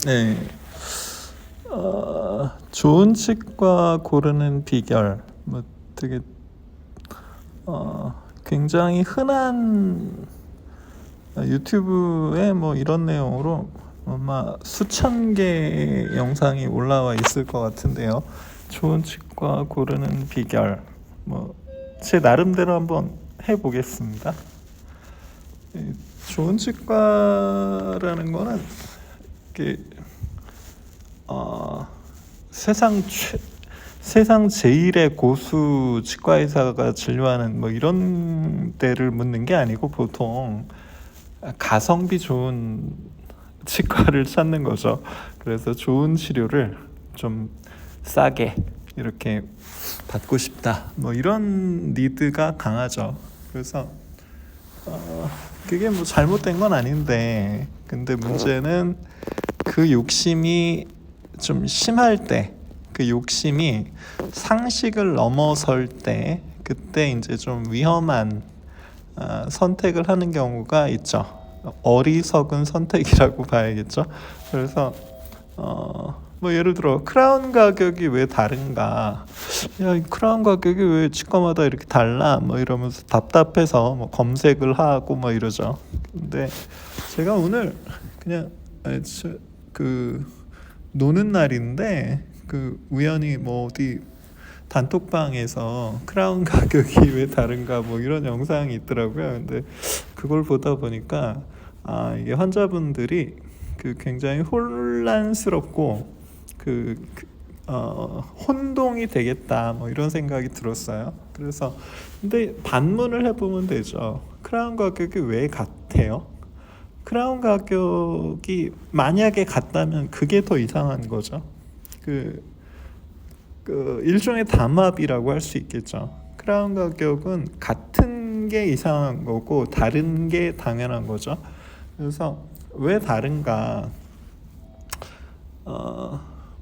네, 좋은 치과 고르는 비결, 뭐 되게 굉장히 흔한 유튜브에 뭐 이런 내용으로 아마 수천 개 영상이 올라와 있을 것 같은데요. 좋은 치과 고르는 비결, 뭐 제 나름대로 한번 해보겠습니다. 좋은 치과라는 거는 이렇게 어, 세상 세상 제일의 고수 치과 의사가 진료하는 뭐 이런 데를 묻는 게 아니고 보통 가성비 좋은 치과를 찾는 거죠. 그래서 좋은 치료를 좀 싸게 이렇게 받고 싶다. 뭐 이런 니드가 강하죠. 그래서 그게 뭐 잘못된 건 아닌데, 근데 문제는 그 욕심이 좀 심할 때, 그 욕심이 상식을 넘어설 때, 그때 이제 좀 위험한 선택을 하는 경우가 있죠. 어리석은 선택이라고 봐야겠죠. 그래서 뭐 예를 들어 크라운 가격이 왜 다른가? 야, 이 크라운 가격이 왜 치과마다 이렇게 달라? 뭐 이러면서 답답해서 뭐 검색을 하고 뭐 이러죠. 근데 제가 오늘 그냥 그 노는 날인데 그 우연히 뭐 어디 단톡방에서 크라운 가격이 왜 다른가 뭐 이런 영상이 있더라고요. 근데 그걸 보다 보니까 이게 환자분들이 그 굉장히 혼란스럽고 혼동이 되겠다 뭐 이런 생각이 들었어요. 그래서 근데 반문을 해보면 되죠. 크라운 가격이 왜 같아요? 크라운 가격이 만약에 같다면 그게 더 이상한 거죠. 그 일종의 담합이라고 할 수 있겠죠. 크라운 가격은 같은 게 이상한 거고 다른 게 당연한 거죠. 그래서 왜 다른가?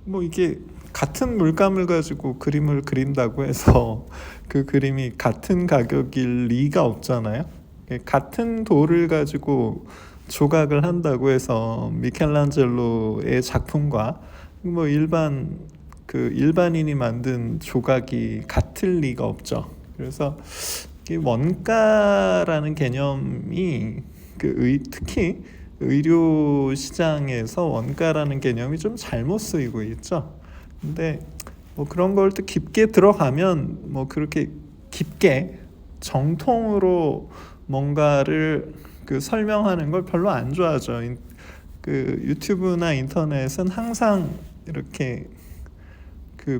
뭐 이게 같은 물감을 가지고 그림을 그린다고 해서 그 그림이 같은 가격일 리가 없잖아요. 같은 돌을 가지고 조각을 한다고 해서 미켈란젤로의 작품과 뭐 일반인이 만든 조각이 같을 리가 없죠. 그래서 원가라는 개념이 특히 의료 시장에서 원가라는 개념이 좀 잘못 쓰이고 있죠. 근데 뭐 그런 걸 또 깊게 들어가면 뭐 그렇게 깊게 정통으로 뭔가를 설명하는 걸 별로 안 좋아하죠. 유튜브나 인터넷은 항상 이렇게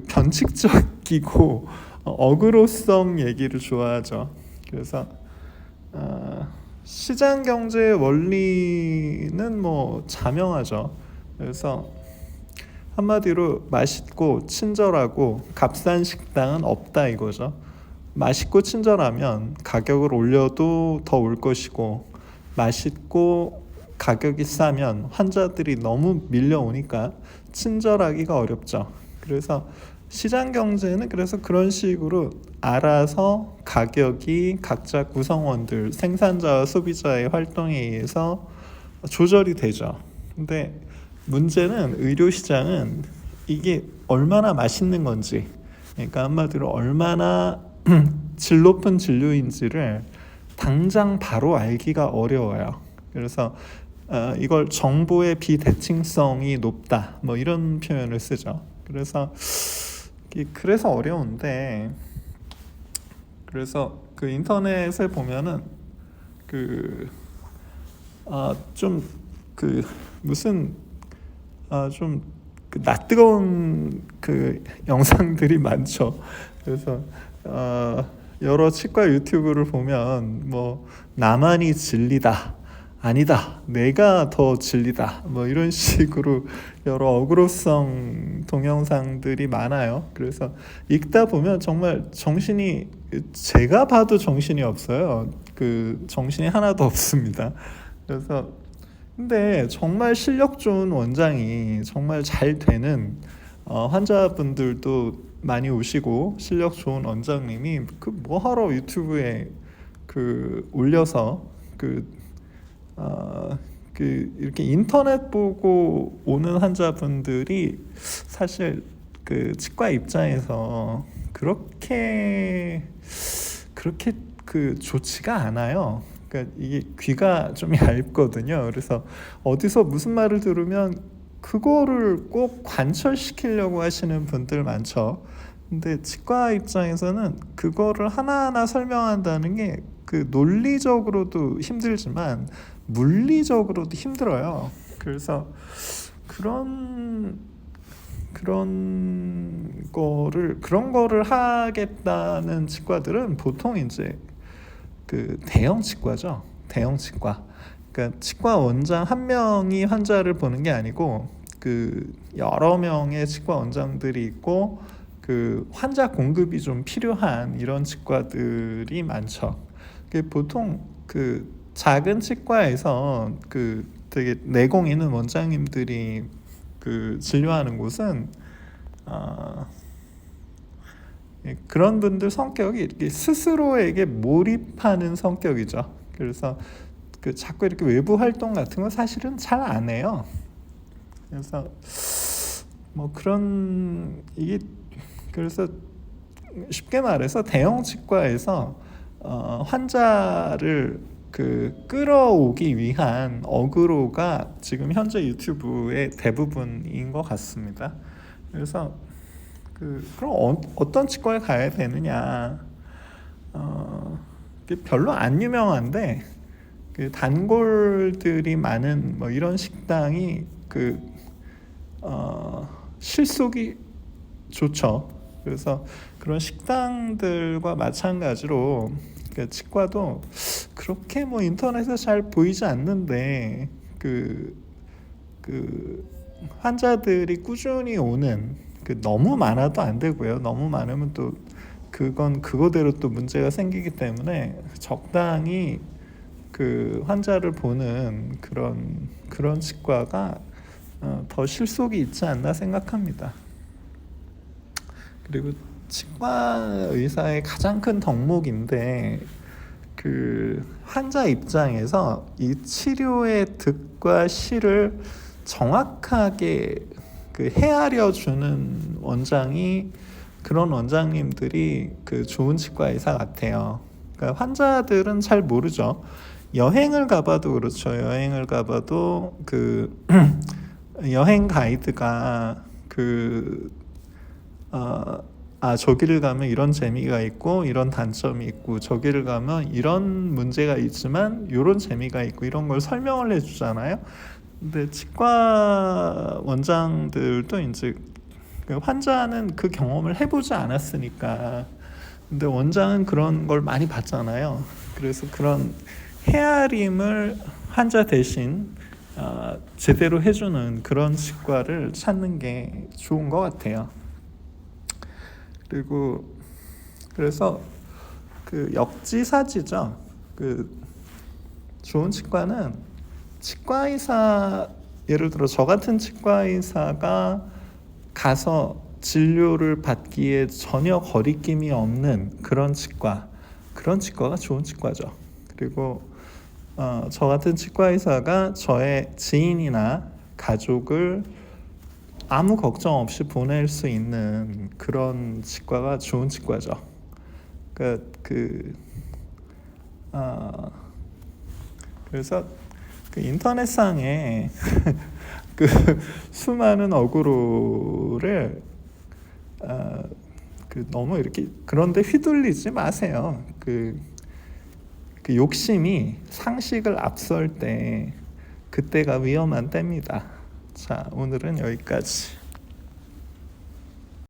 변칙적이고 어그로성 얘기를 좋아하죠. 그래서 시장 경제의 원리는 뭐 자명하죠. 그래서 한마디로 맛있고 친절하고 값싼 식당은 없다 이거죠. 맛있고 친절하면 가격을 올려도 더 올 것이고, 맛있고 가격이 싸면 환자들이 너무 밀려오니까 친절하기가 어렵죠. 그래서 시장 경제는 그래서 그런 식으로 알아서 가격이 각자 구성원들, 생산자와 소비자의 활동에 의해서 조절이 되죠. 근데 문제는 의료 시장은 이게 얼마나 맛있는 건지, 그러니까 한마디로 얼마나 질 높은 진료인지를 당장 바로 알기가 어려워요. 그래서 이걸 정보의 비대칭성이 높다 뭐 이런 표현을 쓰죠. 그래서 어려운데, 그래서 그 인터넷에 보면은 좀 무슨 좀 낯뜨거운 영상들이 많죠. 그래서 여러 치과 유튜브를 보면 뭐 나만이 진리다, 아니다, 내가 더 진리다 뭐 이런 식으로 여러 어그로성 동영상들이 많아요. 그래서 읽다 보면 정말 제가 봐도 정신이 없어요. 정신이 하나도 없습니다. 그래서 근데 정말 실력 좋은 원장이 정말 잘 되는 환자분들도 많이 오시고, 실력 좋은 원장님이 뭐하러 유튜브에 올려서 이렇게 인터넷 보고 오는 환자분들이 사실 그 치과 입장에서 그렇게 좋지가 않아요. 그러니까 이게 귀가 좀 얇거든요. 그래서 어디서 무슨 말을 들으면 그거를 꼭 관철시키려고 하시는 분들 많죠. 근데 치과 입장에서는 그거를 하나하나 설명한다는 게 그 논리적으로도 힘들지만 물리적으로도 힘들어요. 그래서 그런 그런 거를 하겠다는 치과들은 보통 이제 그 대형 치과죠. 대형 치과. 그러니까 치과 원장 한 명이 환자를 보는 게 아니고 그 여러 명의 치과 원장들이 있고 그 환자 공급이 좀 필요한 이런 치과들이 많죠. 보통 그 작은 치과에서 그 되게 내공 있는 원장님들이 그 진료하는 곳은 그런 분들 성격이 이렇게 스스로에게 몰입하는 성격이죠. 그래서 그 자꾸 이렇게 외부 활동 같은 거 사실은 잘 안 해요. 그래서 뭐 이게 그래서 쉽게 말해서 대형 치과에서 환자를 끌어오기 위한 어그로가 지금 현재 유튜브의 대부분인 것 같습니다. 그래서 그럼 어떤 치과에 가야 되느냐? 별로 안 유명한데 그 단골들이 많은 뭐 이런 식당이 실속이 좋죠. 그래서 그런 식당들과 마찬가지로 치과도 그렇게 뭐 인터넷에 잘 보이지 않는데 환자들이 꾸준히 오는 너무 많아도 안 되고요. 너무 많으면 또 그건 그거대로 또 문제가 생기기 때문에 적당히 환자를 보는 그런 치과가 더 실속이 있지 않나 생각합니다. 그리고 치과 의사의 가장 큰 덕목인데 환자 입장에서 이 치료의 득과 실을 정확하게 헤아려 주는 원장이 그런 원장님들이 좋은 치과 의사 같아요. 그러니까 환자들은 잘 모르죠. 여행을 가봐도 그렇죠. 여행을 가봐도 여행 가이드가 저기를 가면 이런 재미가 있고 이런 단점이 있고 저기를 가면 이런 문제가 있지만 이런 재미가 있고 이런 걸 설명을 해주잖아요. 근데 치과 원장들도 이제 환자는 그 경험을 해보지 않았으니까, 근데 원장은 그런 걸 많이 봤잖아요. 그래서 그런 헤아림을 환자 대신 제대로 해주는 그런 치과를 찾는 게 좋은 것 같아요. 그래서 역지사지죠. 좋은 치과는 치과의사, 예를 들어 저 같은 치과의사가 가서 진료를 받기에 전혀 거리낌이 없는 그런 치과가 좋은 치과죠. 그리고 저 같은 치과의사가 저의 지인이나 가족을 아무 걱정 없이 보낼 수 있는 그런 치과가 좋은 치과죠. 그래서 인터넷상에 수많은 어그로를 너무 이렇게 그런데 휘둘리지 마세요. 욕심이 상식을 앞설 때 그때가 위험한 때입니다. 자, 오늘은 여기까지.